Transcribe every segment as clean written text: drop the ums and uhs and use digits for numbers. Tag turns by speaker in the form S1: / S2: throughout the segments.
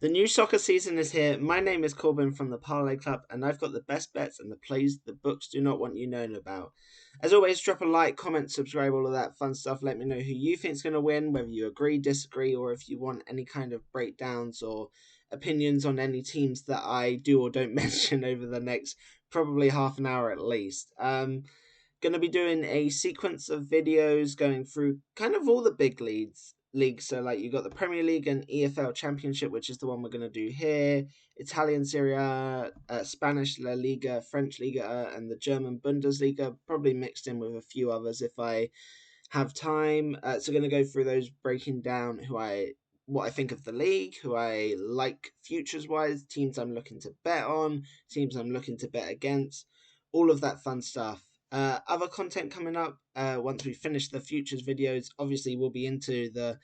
S1: The new soccer season is here. My name is Corbin from the Parlay Club, and I've got the best bets and the plays the books do not want you knowing about. As always, drop a like, comment, subscribe, all of that fun stuff. Let me know who you think's going to win, whether you agree, disagree, or if you want any kind of breakdowns or opinions on any teams that I do or don't mention over the next probably half an hour at least. Going to be doing a sequence of videos going through kind of all the big leagues. So like you got the Premier League and EFL Championship, which is the one we're going to do here. Italian Serie A, Spanish La Liga, French Liga, and the German Bundesliga, probably mixed in with a few others if I have time. So going to go through those, breaking down what I think of the league, who I like futures wise, teams I'm looking to bet on, teams I'm looking to bet against, all of that fun stuff. Other content coming up once we finish the futures videos. Obviously, we'll be into the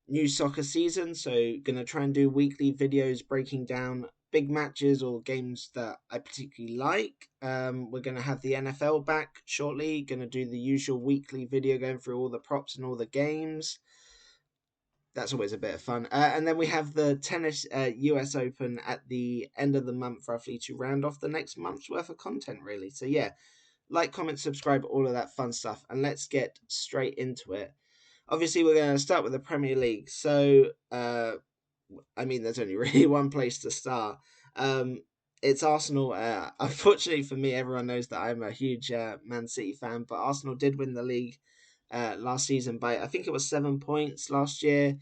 S1: new soccer season, so gonna try and do weekly videos breaking down big matches or games that I particularly like. We're gonna have the NFL back shortly. Gonna do the usual weekly video going through all the props and all the games. That's always a bit of fun. And then we have the tennis US Open at the end of the month, roughly, to round off the next month's worth of content, really. So, yeah, like, comment, subscribe, all of that fun stuff. And let's get straight into it. Obviously, we're going to start with the Premier League. So, there's only really one place to start. It's Arsenal. Unfortunately for me, everyone knows that I'm a huge Man City fan, but Arsenal did win the league last season by, I think it was 7 points last year.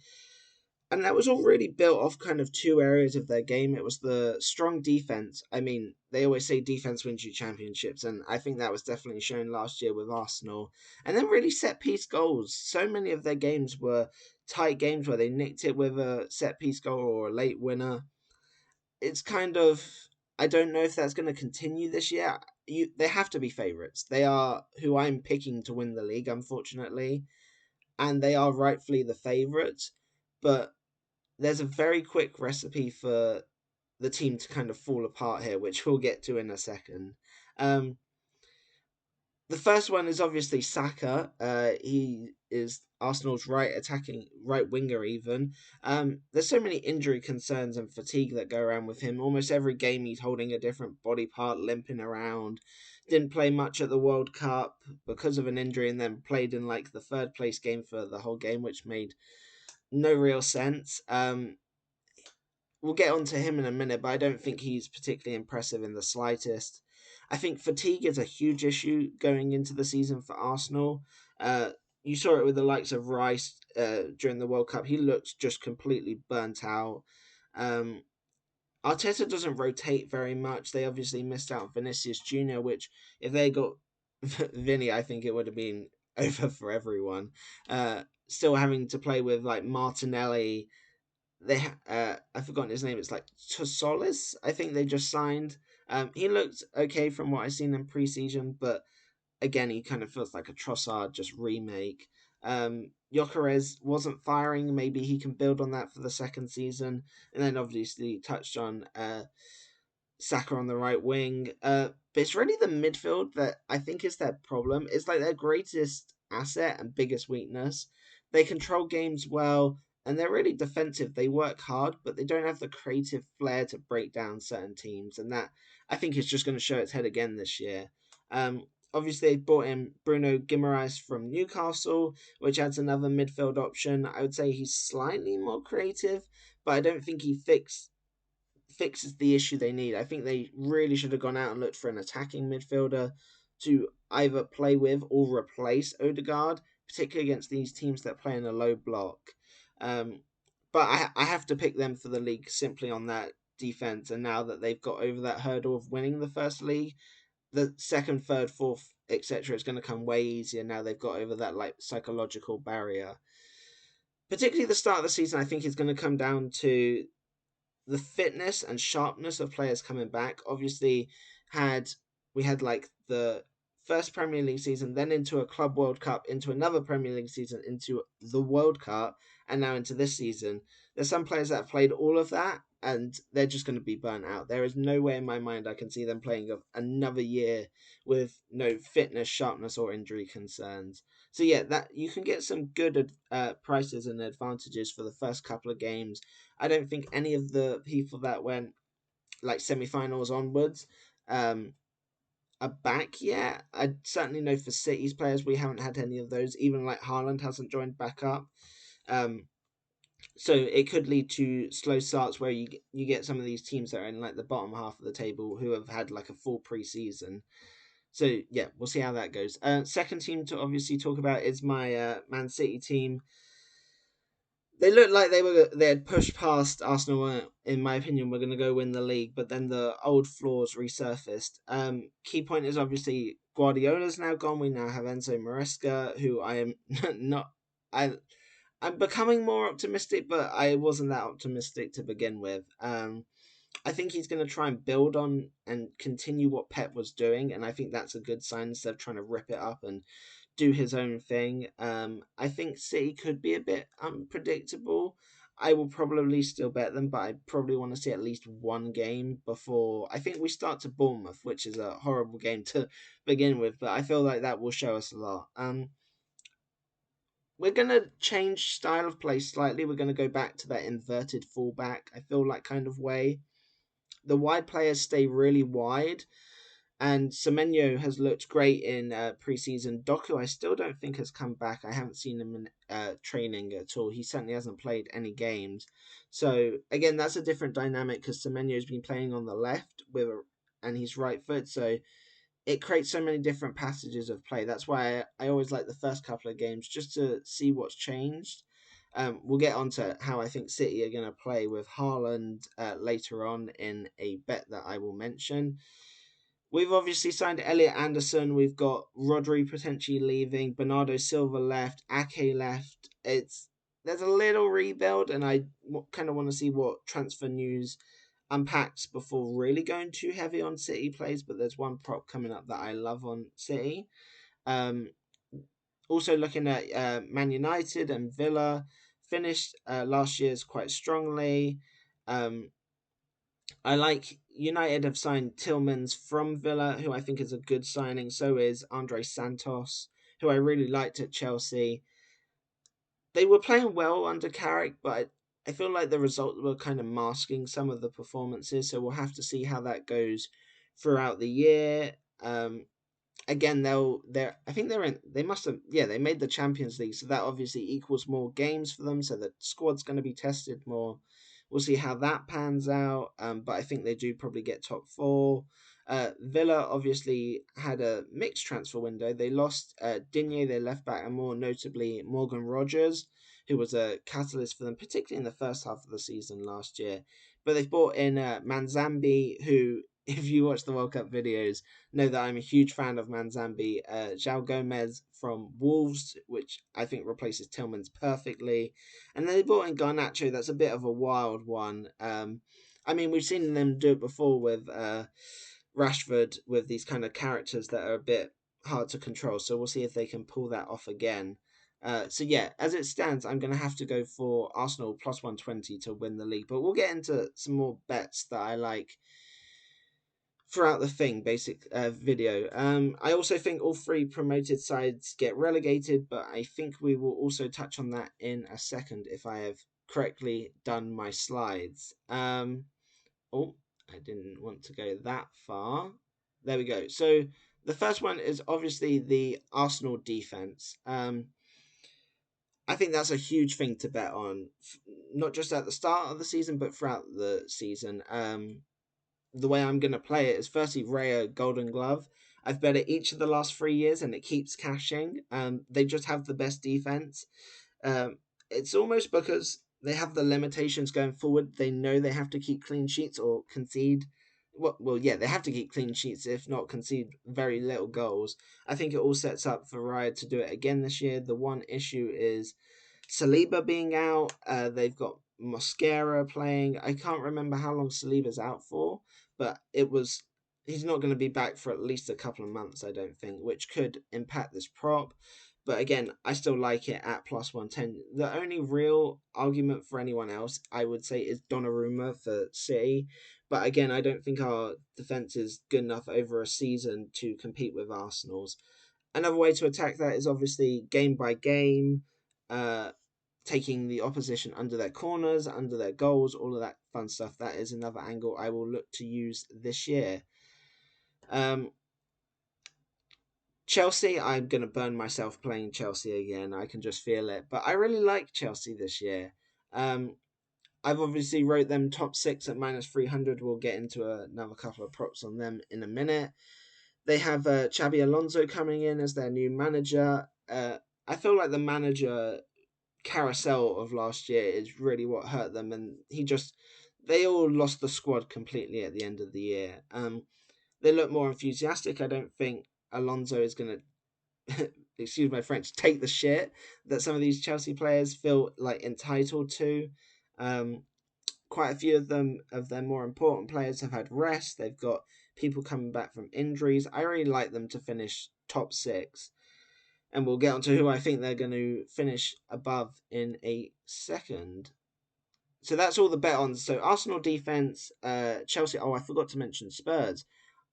S1: And that was all really built off kind of two areas of their game. It was the strong defense. I mean, they always say defense wins you championships, and I think that was definitely shown last year with Arsenal. And then really set piece goals. So many of their games were tight games where they nicked it with a set piece goal or a late winner. It's kind of, I don't know if that's going to continue this year. They have to be favourites. They are who I'm picking to win the league, unfortunately, and they are rightfully the favourites. But there's a very quick recipe for the team to kind of fall apart here, which we'll get to in a second. The first one is obviously Saka. He is Arsenal's right winger even. There's so many injury concerns and fatigue that go around with him. Almost every game he's holding a different body part, limping around. Didn't play much at the World Cup because of an injury, and then played in like the third place game for the whole game, which made no real sense. We'll get on to him in a minute, but I don't think he's particularly impressive in the slightest. I think fatigue is a huge issue going into the season for Arsenal. You saw it with the likes of Rice during the World Cup. He looked just completely burnt out. Arteta doesn't rotate very much. They obviously missed out on Vinicius Jr., which if they got Vinny, I think it would have been over for everyone. Still having to play with like Martinelli. I've forgotten his name. It's like Tosolis. I think they just signed. He looked okay from what I've seen in preseason, but again, he kind of feels like a Trossard just remake. Gyökeres wasn't firing. Maybe he can build on that for the second season. And then obviously touched on Saka on the right wing. But it's really the midfield that I think is their problem. It's like their greatest asset and biggest weakness. They control games well, and they're really defensive. They work hard, but they don't have the creative flair to break down certain teams, and that I think is just going to show its head again this year. Obviously, they brought in Bruno Guimaraes from Newcastle, which adds another midfield option. I would say he's slightly more creative, but I don't think he fixes the issue they need. I think they really should have gone out and looked for an attacking midfielder to either play with or replace Odegaard, particularly against these teams that play in a low block. But I have to pick them for the league simply on that defense. And now that they've got over that hurdle of winning the first league, the second, third, fourth, etc., is going to come way easier now they've got over that like psychological barrier. Particularly the start of the season, I think is going to come down to the fitness and sharpness of players coming back. Obviously, we had like the first Premier League season, then into a Club World Cup, into another Premier League season, into the World Cup, and now into this season. There's some players that have played all of that, and they're just going to be burnt out. There is no way in my mind I can see them playing another year with no fitness, sharpness, or injury concerns. So yeah, that you can get some good prices and advantages for the first couple of games. I don't think any of the people that went like semi-finals onwards are back yet. I certainly know for City's players we haven't had any of those. Even like Haaland hasn't joined back up. Um, so it could lead to slow starts where you get some of these teams that are in like the bottom half of the table who have had like a full preseason. So yeah, we'll see how that goes. Second team to obviously talk about is my Man City team. They looked like they had pushed past Arsenal. In my opinion, were going to go win the league, but then the old flaws resurfaced. Key point is obviously Guardiola's now gone. We now have Enzo Maresca, who I am not. I'm becoming more optimistic, but I wasn't that optimistic to begin with. I think he's going to try and build on and continue what Pep was doing, and I think that's a good sign instead of trying to rip it up and do his own thing. I think City could be a bit unpredictable. I will probably still bet them, but I probably want to see at least one game before I think we start to Bournemouth, which is a horrible game to begin with, but I feel like that will show us a lot. We're gonna change style of play slightly. We're gonna go back to that inverted fullback. I feel like kind of way. The wide players stay really wide, and Semenyo has looked great in preseason. Doku, I still don't think has come back. I haven't seen him in training at all. He certainly hasn't played any games. So again, that's a different dynamic because Semenyo's been playing on the left and he's right foot. So it creates so many different passages of play. That's why I always like the first couple of games just to see what's changed. We'll get on to how I think City are going to play with Haaland later on in a bet that I will mention. We've obviously signed Elliot Anderson. We've got Rodri potentially leaving. Bernardo Silva left. Ake left. There's a little rebuild, and I kind of want to see what transfer news unpacks before really going too heavy on City plays. But there's one prop coming up that I love on City. Um, Also looking at Man United and Villa, finished last year's quite strongly. Um, I like United have signed Tillmans from Villa, who I think is a good signing. So is Andre Santos, who I really liked at Chelsea. They were playing well under Carrick, but I feel like the results were kind of masking some of the performances. So we'll have to see how that goes throughout the year. Again, I think they must have, yeah, they made the Champions League, so that obviously equals more games for them, so the squad's going to be tested more. We'll see how that pans out, but I think they do probably get top four. Villa obviously had a mixed transfer window. They lost Digne, their left back, and more notably Morgan Rogers, who was a catalyst for them, particularly in the first half of the season last year. But they've brought in Manzambi, who, if you watch the World Cup videos, know that I'm a huge fan of Manzambi. João Gomez from Wolves, which I think replaces Tillmans perfectly. And then they brought in Garnacho. That's a bit of a wild one. I mean, we've seen them do it before with Rashford, with these kind of characters that are a bit hard to control. So we'll see if they can pull that off again. So yeah, as it stands, I'm going to have to go for Arsenal plus 120 to win the league. But we'll get into some more bets that I like throughout the video. I also think all three promoted sides get relegated, but I think we will also touch on that in a second if I have correctly done my slides. Oh, I didn't want to go that far. There we go. So the first one is obviously the Arsenal defense. I think that's a huge thing to bet on, not just at the start of the season, but throughout the season. The way I'm going to play it is firstly rare Golden Glove. I've bet it each of the last 3 years and it keeps cashing. They just have the best defense. It's almost because they have the limitations going forward. They know they have to keep clean sheets or concede. Well, yeah, they have to keep clean sheets, if not concede very little goals. I think it all sets up for Raya to do it again this year. The one issue is Saliba being out. They've got Mosquera playing. I can't remember how long Saliba's out for, but he's not going to be back for at least a couple of months, I don't think, which could impact this prop. But again, I still like it at plus 110. The only real argument for anyone else, I would say, is Donnarumma for City. But again, I don't think our defence is good enough over a season to compete with Arsenal's. Another way to attack that is obviously game by game. taking the opposition under their corners, under their goals, all of that fun stuff. That is another angle I will look to use this year. Chelsea, I'm going to burn myself playing Chelsea again. I can just feel it. But I really like Chelsea this year. I've obviously wrote them top 6 at -300. We'll get into another couple of props on them in a minute. They have Xabi Alonso coming in as their new manager. I feel like the manager carousel of last year is really what hurt them, and they all lost the squad completely at the end of the year. They look more enthusiastic. I don't think Alonso is going to, excuse my French, take the shit that some of these Chelsea players feel like entitled to. Quite a few of their more important players have had rest. They've got people coming back from injuries. I really like them to finish top 6. And we'll get on to who I think they're going to finish above in a second. So that's all the bet on. So Arsenal defense, Chelsea. Oh, I forgot to mention Spurs.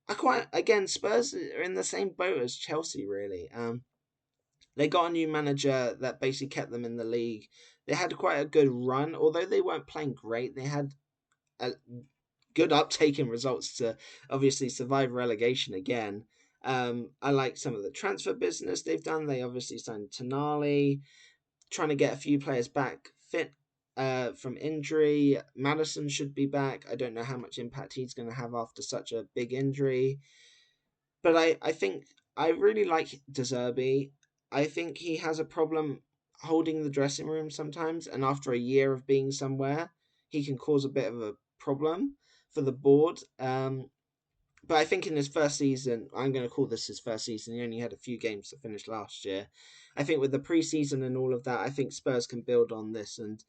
S1: Spurs are in the same boat as Chelsea, really. They got a new manager that basically kept them in the league. They had quite a good run, although they weren't playing great. They had a good uptake in results to obviously survive relegation again. I like some of the transfer business they've done. They obviously signed Tonali, trying to get a few players back fit from injury. Madison should be back. I don't know how much impact he's going to have after such a big injury. But I think I really like De Zerbi. I think he has a problem holding the dressing room sometimes, and after a year of being somewhere, he can cause a bit of a problem for the board. But I think in his first season, I'm going to call this his first season. He only had a few games to finish last year. I think with the preseason and all of that, I think Spurs can build on this and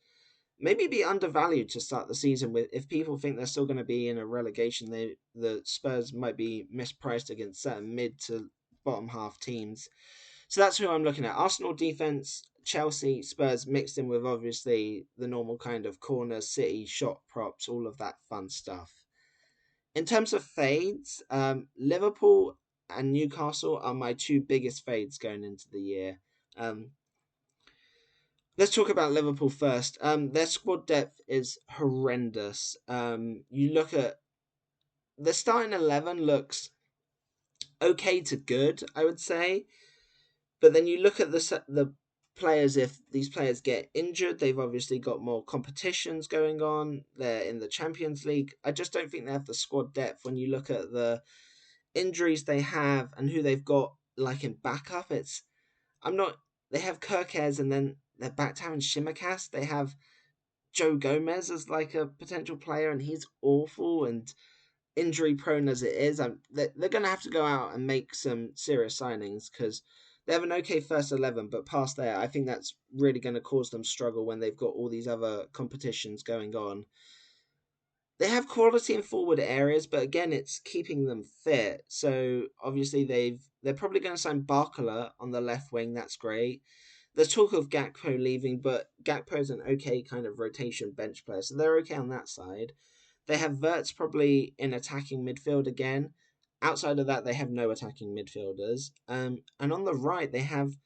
S1: maybe be undervalued to start the season with. If people think they're still going to be in a relegation, the Spurs might be mispriced against certain mid to bottom half teams. So that's who I'm looking at. Arsenal defense, Chelsea, Spurs mixed in with obviously the normal kind of corner, City, shot props, all of that fun stuff. In terms of fades, Liverpool and Newcastle are my two biggest fades going into the year. Let's talk about Liverpool first. Their squad depth is horrendous. You look at the starting 11 looks okay to good, I would say. But then you look at the players, if these players get injured, they've obviously got more competitions going on. They're in the Champions League. I just don't think they have the squad depth when you look at the injuries they have and who they've got like in backup. They have Kirkes and then they're back to having Shimmercast. They have Joe Gomez as like a potential player and he's awful and injury prone as it is. They're going to have to go out and make some serious signings because they have an okay first 11, but past there, I think that's really going to cause them struggle when they've got all these other competitions going on. They have quality in forward areas, but again, it's keeping them fit. So obviously they're probably going to sign Barcola on the left wing. That's great. There's talk of Gakpo leaving, but Gakpo's an okay kind of rotation bench player, so they're okay on that side. They have Wirtz probably in attacking midfield again. Outside of that, they have no attacking midfielders. And on the right, they have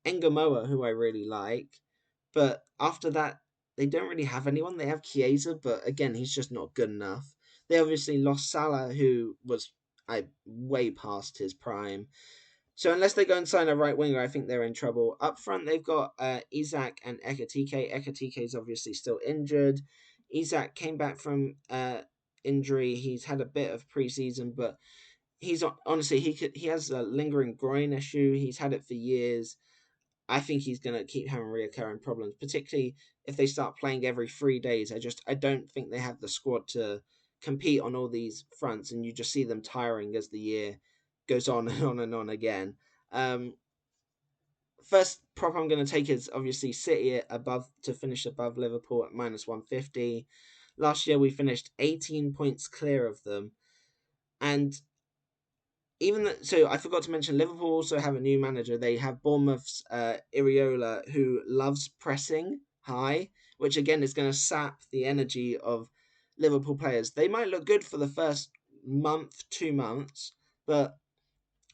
S1: Engamoa, who I really like. But after that, they don't really have anyone. They have Chiesa, but again, he's just not good enough. They obviously lost Salah, who was way past his prime. So unless they go and sign a right winger, I think they're in trouble. Up front, they've got Isak and Ekatike. Ekatike is obviously still injured. Isak came back from injury. He's had a bit of preseason, but he's honestly he has a lingering groin issue. He's had it for years. I think he's going to keep having reoccurring problems, particularly if they start playing every 3 days. I don't think they have the squad to compete on all these fronts, and you just see them tiring as the year goes on and on and on again. First prop I'm going to take is obviously City to finish above Liverpool at -150. Last year we finished 18 points clear of them, and so I forgot to mention Liverpool also have a new manager. They have Bournemouth's Iriola, who loves pressing high, which again is going to sap the energy of Liverpool players. They might look good for the first month, 2 months, but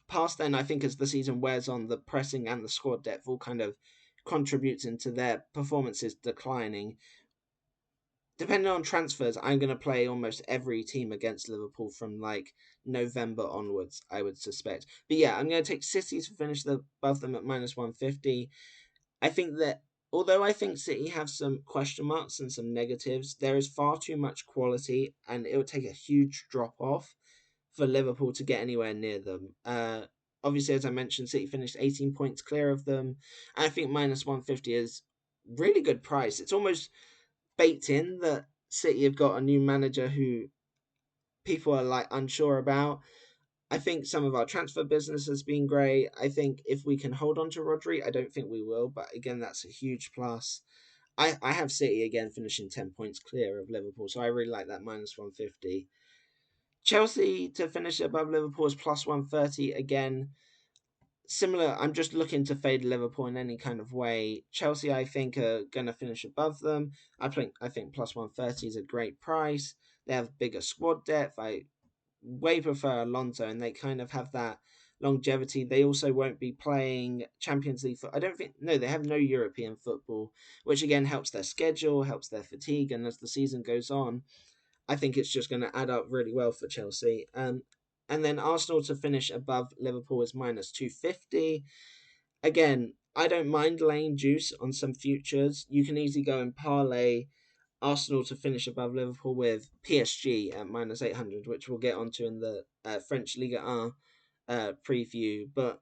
S1: past then, I think as the season wears on, the pressing and the squad depth all kind of contributes into their performances declining. Depending on transfers, I'm going to play almost every team against Liverpool from like November onwards, I would suspect. But yeah, I'm going to take City to finish above them at -150. I think that although I think City have some question marks and some negatives, there is far too much quality, and it would take a huge drop off for Liverpool to get anywhere near them. Obviously, as I mentioned, City finished 18 points clear of them. And I think -150 is really good price. It's almost baked in that City have got a new manager who people are like unsure about. I think some of our transfer business has been great. I think if we can hold on to Rodri, I don't think we will, but again, that's a huge plus. I have City again finishing 10 points clear of Liverpool, so I really like that -150. Chelsea to finish above Liverpool is +130 again. Similar, I'm just looking to fade Liverpool in any kind of way. Chelsea, I think, are going to finish above them. I think +130 is a great price. They have bigger squad depth. I way prefer Alonso, and they kind of have that longevity. They also won't be playing Champions League. I don't think, no, they have no European football, which again helps their schedule, helps their fatigue, and as the season goes on, I think it's just going to add up really well for Chelsea. And then Arsenal to finish above Liverpool is -250. Again, I don't mind laying juice on some futures. You can easily go and parlay Arsenal to finish above Liverpool with PSG at -800, which we'll get onto in the French Ligue 1 preview. But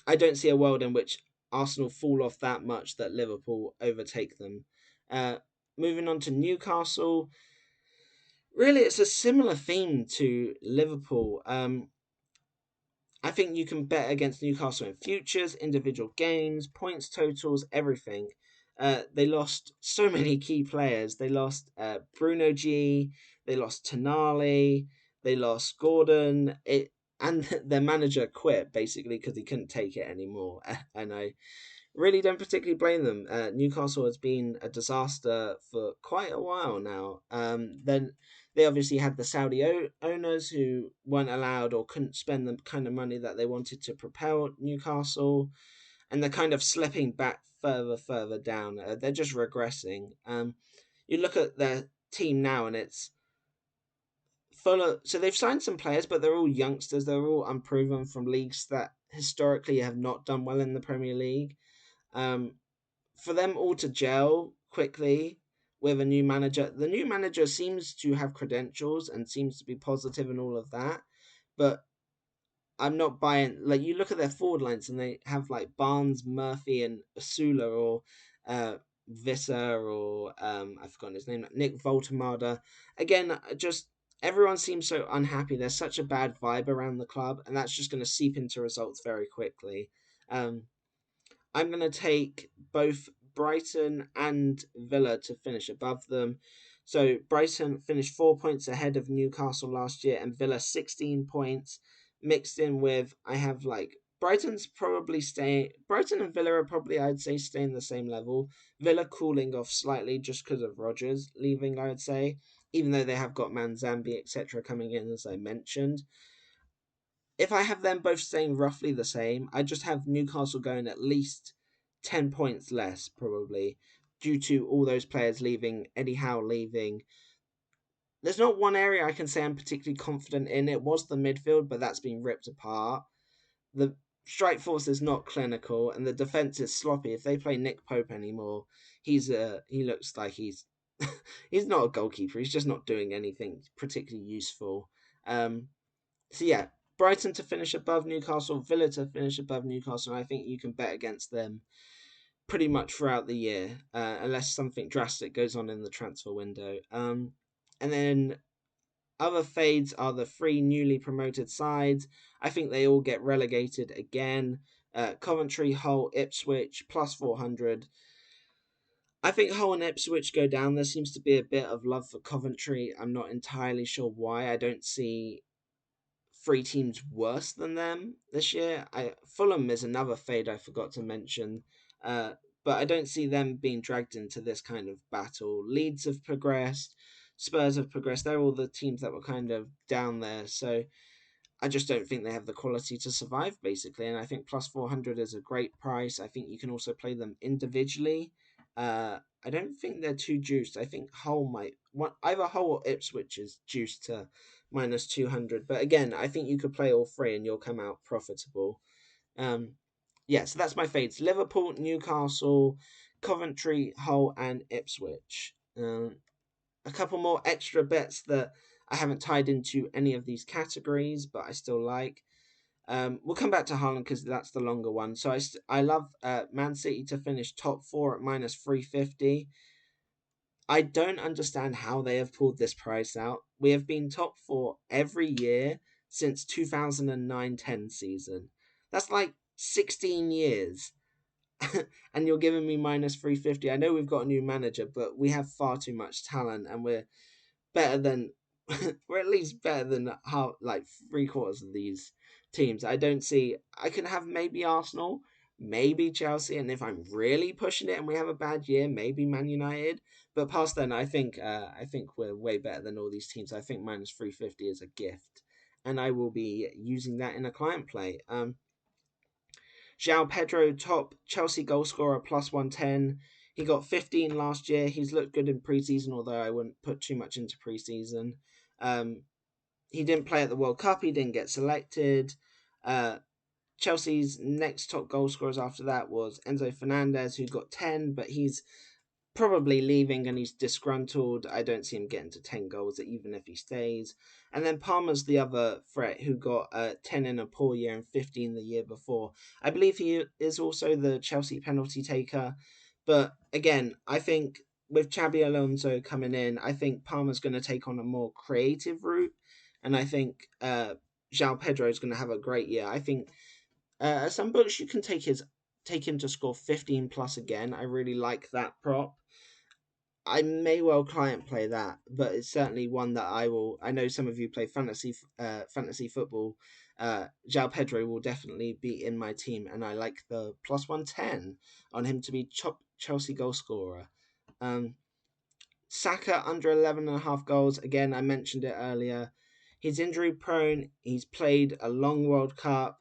S1: I don't see a world in which Arsenal fall off that much that Liverpool overtake them. Uh, Moving on to Newcastle, really, it's a similar theme to Liverpool. I think you can bet against Newcastle in futures, individual games, points totals, everything. They lost so many key players. They lost Bruno G, they lost Tonali, they lost Gordon. And their manager quit basically because he couldn't take it anymore. And I really don't particularly blame them. Newcastle has been a disaster for quite a while now. Then they obviously had the Saudi owners who weren't allowed or couldn't spend the kind of money that they wanted to propel Newcastle, and they're kind of slipping back further down. They're just regressing. You look at their team now, and it's full of. So they've signed some players, but they're all youngsters. They're all unproven from leagues that historically have not done well in the Premier League. Um, for them all to gel quickly with a new manager, the new manager seems to have credentials and seems to be positive and all of that, but I'm not buying. Like, you look at their forward lines and they have like Barnes, Murphy, and Asula, or uh, Visser, or I've forgotten his name, Nick Voltemada. Again, just everyone seems so unhappy. There's such a bad vibe around the club, and that's just going to seep into results very quickly. Um, I'm going to take both Brighton and Villa to finish above them. So Brighton finished 4 points ahead of Newcastle last year, and Villa 16 points. Mixed in with, I have like Brighton's probably staying. Brighton and Villa are probably, I'd say, staying the same level. Villa cooling off slightly just because of Rodgers leaving, I'd say, even though they have got Manzambi, etc., coming in, as I mentioned. If I have them both staying roughly the same, I just have Newcastle going at least 10 points less, probably, due to all those players leaving, Eddie Howe leaving. There's not one area I can say I'm particularly confident in. It was the midfield, but that's been ripped apart. The strike force is not clinical, and the defense is sloppy. If they play Nick Pope anymore, he looks like he's not a goalkeeper. He's just not doing anything particularly useful. So yeah, Brighton to finish above Newcastle, Villa to finish above Newcastle. And I think you can bet against them pretty much throughout the year, unless something drastic goes on in the transfer window. And then other fades are the three newly promoted sides. I think they all get relegated again. Coventry, Hull, Ipswich, +400. I think Hull and Ipswich go down. There seems to be a bit of love for Coventry. I'm not entirely sure why. I don't see three teams worse than them this year. Fulham is another fade I forgot to mention, but I don't see them being dragged into this kind of battle. Leeds have progressed, Spurs have progressed. They're all the teams that were kind of down there. So I just don't think they have the quality to survive, basically. And I think plus 400 is a great price. I think you can also play them individually. I don't think they're too juiced. I think Hull might, either Hull or Ipswich is juiced to minus 200. But again, I think you could play all three and you'll come out profitable. Um, yeah, so that's my fades: Liverpool, Newcastle, Coventry, Hull, and Ipswich. A couple more extra bets that I haven't tied into any of these categories, but I still like. We'll come back to Haaland because that's the longer one. So I love Man City to finish top four at minus 350. I don't understand how they have pulled this price out. We have been top four every year since 2009-10 season. That's like 16 years. And you're giving me minus 350. I know we've got a new manager, but we have far too much talent and we're better than we're at least better than half, like three quarters of these teams. I don't see. I can have maybe Arsenal, maybe Chelsea, and if I'm really pushing it and we have a bad year, maybe Man United. But past then, I think we're way better than all these teams. I think minus 350 is a gift, and I will be using that in a client play. João Pedro, top Chelsea goalscorer, plus 110. He got 15 last year. He's looked good in preseason, although I wouldn't put too much into preseason. He didn't play at the World Cup. He didn't get selected. Chelsea's next top goal scorers after that was Enzo Fernandez, who got 10, but he's probably leaving and he's disgruntled. I don't see him getting to 10 goals even if he stays. And then Palmer's the other threat who got 10 in a poor year and 15 the year before. I believe he is also the Chelsea penalty taker. But again, I think with Xabi Alonso coming in, I think Palmer's going to take on a more creative route. And I think João Pedro is going to have a great year. I think some books you can take him to score 15 plus again. I really like that prop. I may well client play that, but it's certainly one that I will. I know some of you play fantasy football. João Pedro will definitely be in my team, and I like the plus 110 on him to be Chelsea goal scorer. Saka under 11.5 goals. Again, I mentioned it earlier. He's injury prone. He's played a long World Cup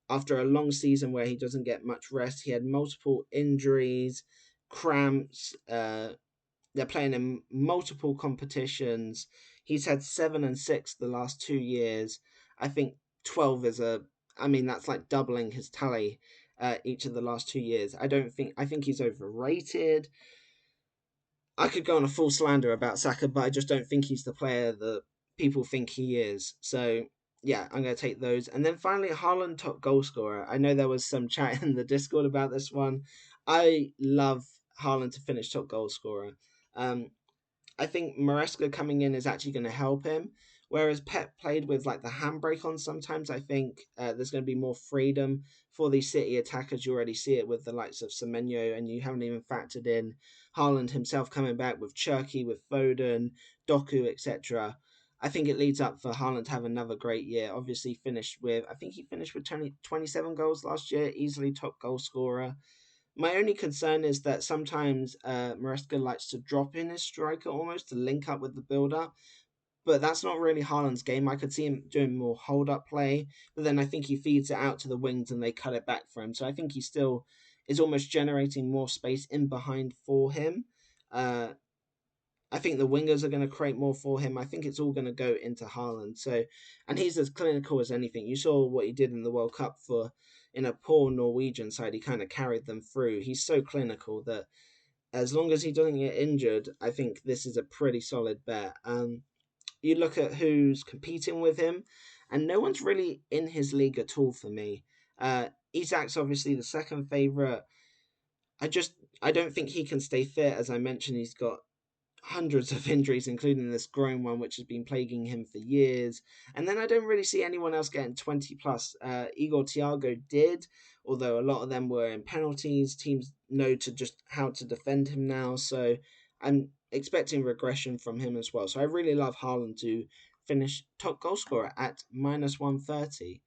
S1: after a long season where he doesn't get much rest. He had multiple injuries, cramps. They're playing in multiple competitions. He's had 7 and 6 the last 2 years. I think 12 is that's like doubling his tally each of the last 2 years. I think he's overrated. I could go on a full slander about Saka, but I just don't think he's the player that people think he is. So yeah, I'm going to take those. And then finally, Haaland top goal scorer. I know there was some chat in the Discord about this one. I love Haaland to finish top goal scorer. I think Maresca coming in is actually going to help him. Whereas Pep played with like the handbrake on sometimes, I think there's going to be more freedom for these City attackers. You already see it with the likes of Semenyo, and you haven't even factored in Haaland himself coming back with Cherki, with Foden, Doku, etc. I think it leads up for Haaland to have another great year. Obviously, I think he finished with 27 goals last year, easily top goal scorer. My only concern is that sometimes Maresca likes to drop in his striker almost to link up with the build-up, but that's not really Haaland's game. I could see him doing more hold-up play, but then I think he feeds it out to the wings and they cut it back for him. So I think he still is almost generating more space in behind for him. I think the wingers are going to create more for him. I think it's all going to go into Haaland. So, and he's as clinical as anything. You saw what he did in the World Cup in a poor Norwegian side. He kind of carried them through. He's so clinical that as long as he doesn't get injured, I think this is a pretty solid bet. You look at who's competing with him, and no one's really in his league at all for me. Isak's obviously the second favourite. I don't think he can stay fit. As I mentioned, he's got hundreds of injuries, including this groin one, which has been plaguing him for years. And then I don't really see anyone else getting 20 plus. Igor Thiago did, although a lot of them were in penalties. Teams know just how to defend him now, so I'm expecting regression from him as well. So I really love Haaland to finish top goal scorer at minus 130.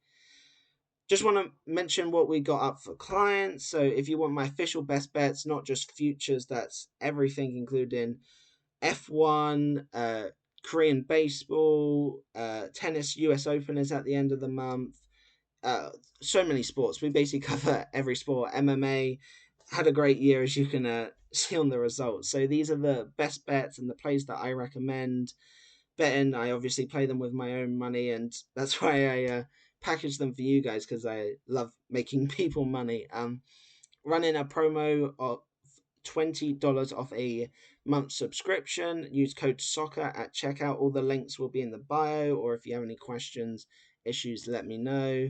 S1: Just want to mention what we got up for clients. So if you want my official best bets, not just futures, that's everything, including F1, Korean baseball, tennis, US Open is at the end of the month. So many sports. We basically cover every sport. MMA had a great year, as you can see on the results. So these are the best bets and the plays that I recommend betting. I obviously play them with my own money, and that's why I package them for you guys, because I love making people money. Running a promo of $20 off a month subscription. Use code soccer at checkout. All the links will be in the bio, or if you have any questions, issues, let me know.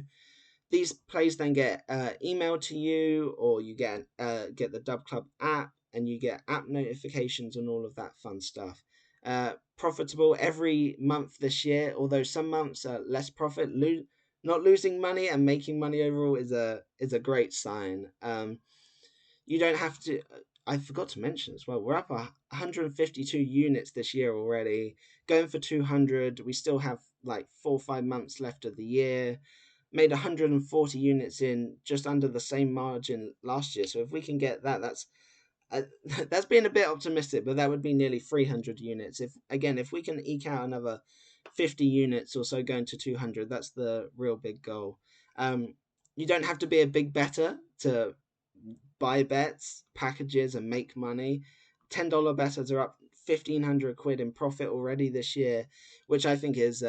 S1: These plays then get emailed to you, or you get the DubClub app, and you get app notifications and all of that fun stuff. Profitable every month this year, although some months are less profit. Not losing money and making money overall is a great sign. You don't have to. I forgot to mention as well. We're up 152 units this year already, going for 200. We still have like 4 or 5 months left of the year. Made 140 units in just under the same margin last year. So if we can get that, uh, that's being a bit optimistic, but that would be nearly 300 units. If we can eke out another 50 units or so going to 200, that's the real big goal. You don't have to be a big better to buy bets, packages, and make money. $10 betters are up 1,500 quid in profit already this year, which I think is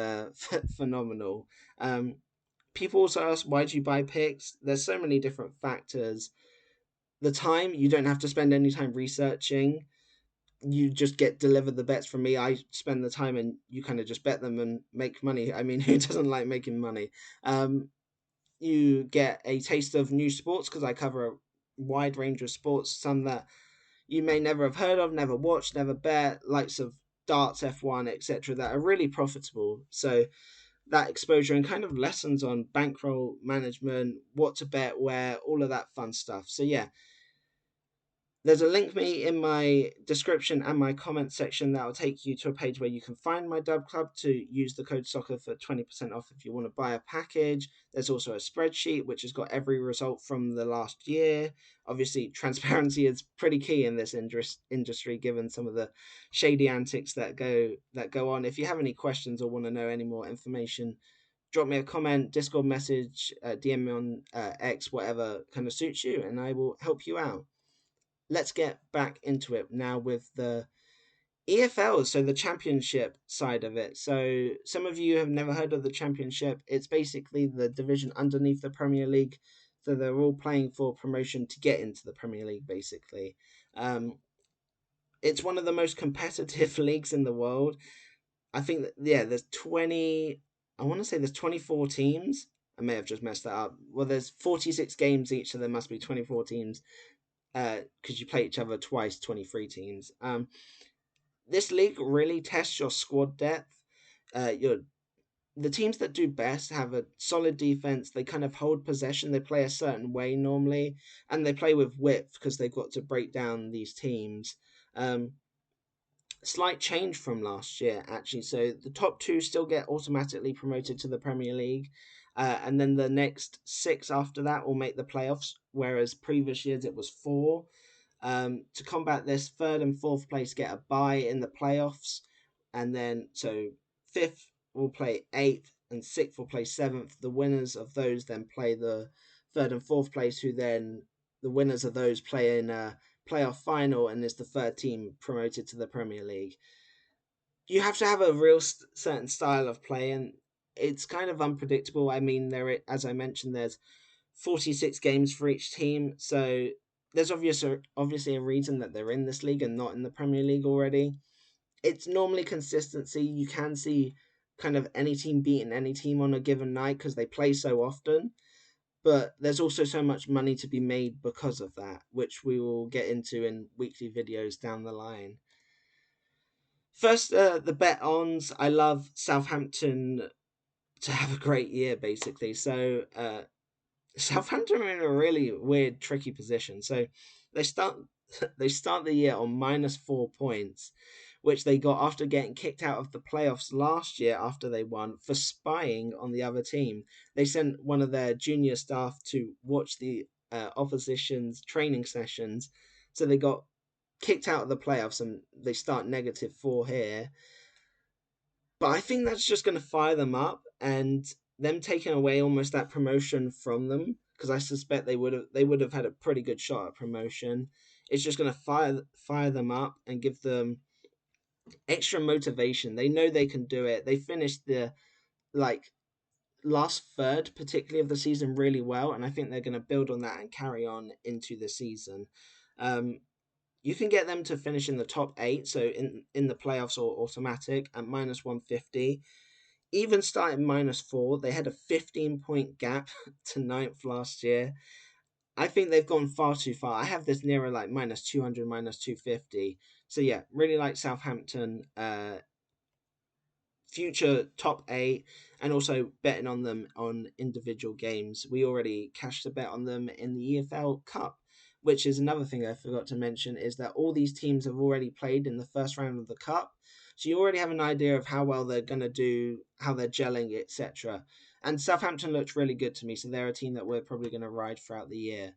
S1: phenomenal. People also ask, why do you buy picks? There's so many different factors. The time, you don't have to spend any time researching. You just get delivered the bets from me. I spend the time and you kind of just bet them and make money. I mean, who doesn't like making money? You get a taste of new sports because I cover a wide range of sports, some that you may never have heard of, never watched, never bet, likes of darts, F1, etc., that are really profitable. So that exposure and kind of lessons on bankroll management, what to bet where, all of that fun stuff. So yeah, there's a link me in my description and my comment section that will take you to a page where you can find my DubClub to use the code soccer for 20% off if you want to buy a package. There's also a spreadsheet which has got every result from the last year. Obviously, transparency is pretty key in this industry, given some of the shady antics that go on. If you have any questions or want to know any more information, drop me a comment, Discord message, DM me on X, whatever kind of suits you, and I will help you out. Let's get back into it now with the EFL, so the championship side of it. So some of you have never heard of the championship. It's basically the division underneath the Premier League. So they're all playing for promotion to get into the Premier League, basically. It's one of the most competitive leagues in the world. I think that, yeah, there's 20, I want to say there's 24 teams. I may have just messed that up. Well, there's 46 games each, so there must be 24 teams because you play each other twice, 23 teams. This league really tests your squad depth. The teams that do best have a solid defense. They kind of hold possession. They play a certain way normally, and they play with width because they've got to break down these teams. Slight change from last year, actually. So the top two still get automatically promoted to the Premier League, and then the next six after that will make the playoffs, whereas previous years it was four. To combat this, third and fourth place get a bye in the playoffs, and then so fifth will play eighth, and sixth will play seventh. The winners of those then play the third and fourth place, who then the winners of those play in a playoff final, and is the third team promoted to the Premier League. You have to have a real certain style of play, and it's kind of unpredictable. I mean, as I mentioned, there's 46 games for each team, so there's obviously a reason that they're in this league and not in the Premier League already. It's normally consistency. You can see kind of any team beating any team on a given night because they play so often, but there's also so much money to be made because of that, which we will get into in weekly videos down the line. First, the bet-ons. I love Southampton to have a great year, basically. So Southampton are in a really weird, tricky position. So they start they start the year on -4 points, which they got after getting kicked out of the playoffs last year after they won for spying on the other team. They sent one of their junior staff to watch the opposition's training sessions, so they got kicked out of the playoffs and they start -4 here. But I think that's just going to fire them up, and them taking away almost that promotion from them, because I suspect they would have had a pretty good shot at promotion. It's just going to fire them up and give them extra motivation. They know they can do it. They finished the like last third, particularly of the season, really well, and I think they're going to build on that and carry on into the season. Um, you can get them to finish in the top 8, so in the playoffs or automatic at -150. Even starting -4, they had a 15-point gap to ninth last year. I think they've gone far too far. I have this nearer like -200, -250. So yeah, really like Southampton. Future top 8, and also betting on them on individual games. We already cashed a bet on them in the EFL Cup, which is another thing I forgot to mention, is that all these teams have already played in the first round of the Cup. So you already have an idea of how well they're going to do, how they're gelling, etc. And Southampton looked really good to me, so they're a team that we're probably going to ride throughout the year.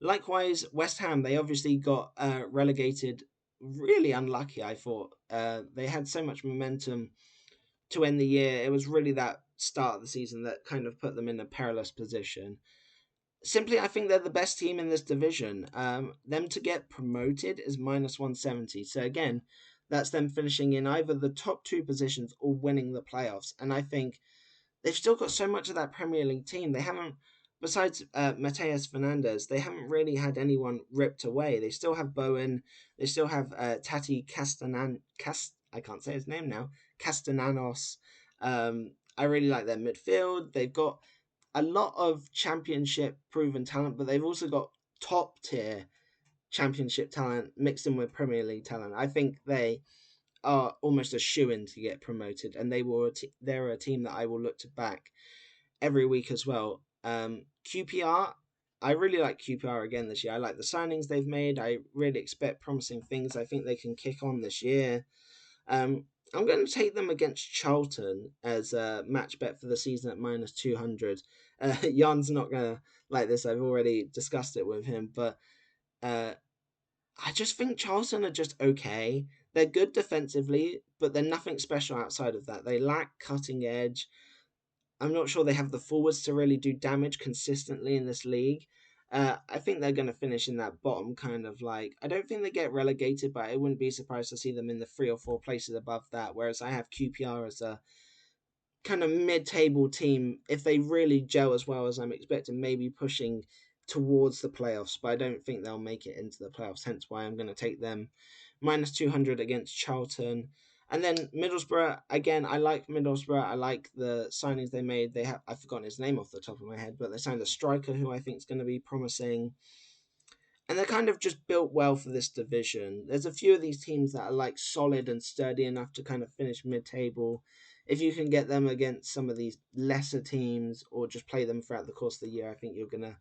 S1: Likewise, West Ham, they obviously got relegated. Really unlucky, I thought. They had so much momentum to end the year. It was really that start of the season that kind of put them in a perilous position. Simply, I think they're the best team in this division. Them to get promoted is -170. So again, that's them finishing in either the top 2 positions or winning the playoffs. And I think they've still got so much of that Premier League team. They haven't, besides Mateus Fernandez, they haven't really had anyone ripped away. They still have Bowen. They still have Tati I can't say his name now. Castellanos. I really like their midfield. They've got a lot of championship proven talent, but they've also got top tier championship talent mixed in with Premier League talent. I think they are almost a shoo-in to get promoted, and they're a team that I will look to back every week as well. QPR, I really like QPR again this year. I like the signings they've made. I really expect promising things. I think they can kick on this year. I'm going to take them against Charlton as a match bet for the season at -200. Jan's not going to like this. I've already discussed it with him, but I just think Charlton are just okay. They're good defensively, but they're nothing special outside of that. They lack cutting edge. I'm not sure they have the forwards to really do damage consistently in this league. I think they're going to finish in that bottom kind of like. I don't think they get relegated, but I wouldn't be surprised to see them in the 3 or 4 places above that. Whereas I have QPR as a kind of mid-table team. If they really gel as well as I'm expecting, maybe pushing towards the playoffs, but I don't think they'll make it into the playoffs. Hence why I'm going to take them -200 against Charlton. And then Middlesbrough, again, I like Middlesbrough. I like the signings they made. I've forgotten his name off the top of my head, but they signed a striker who I think is going to be promising. And they're kind of just built well for this division. There's a few of these teams that are like solid and sturdy enough to kind of finish mid-table. If you can get them against some of these lesser teams or just play them throughout the course of the year, I think you're going to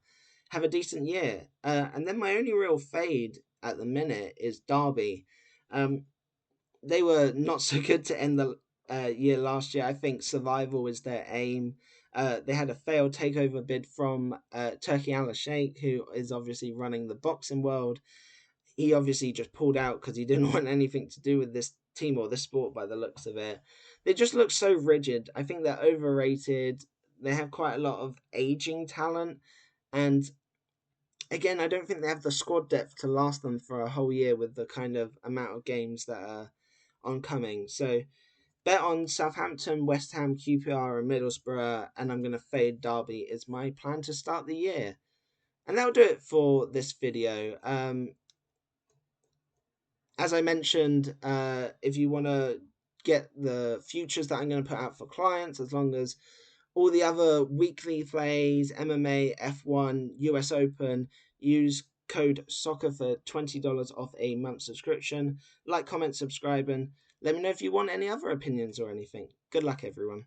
S1: have a decent year. And then my only real fade at the minute is Derby. They were not so good to end the year last year. I think survival is their aim. They had a failed takeover bid from Turkey Al Sheikh, who is obviously running the boxing world. He obviously just pulled out because he didn't want anything to do with this team or this sport by the looks of it. They just look so rigid. I think they're overrated. They have quite a lot of aging talent. And again, I don't think they have the squad depth to last them for a whole year with the kind of amount of games that are oncoming. So bet on Southampton, West Ham, QPR, and Middlesbrough, and I'm going to fade Derby is my plan to start the year. And that'll do it for this video. As I mentioned, if you want to get the futures that I'm going to put out for clients, as long as all the other weekly plays, MMA, F1, US Open, use code SOCCER for $20 off a month subscription. Like, comment, subscribe, and let me know if you want any other opinions or anything. Good luck, everyone.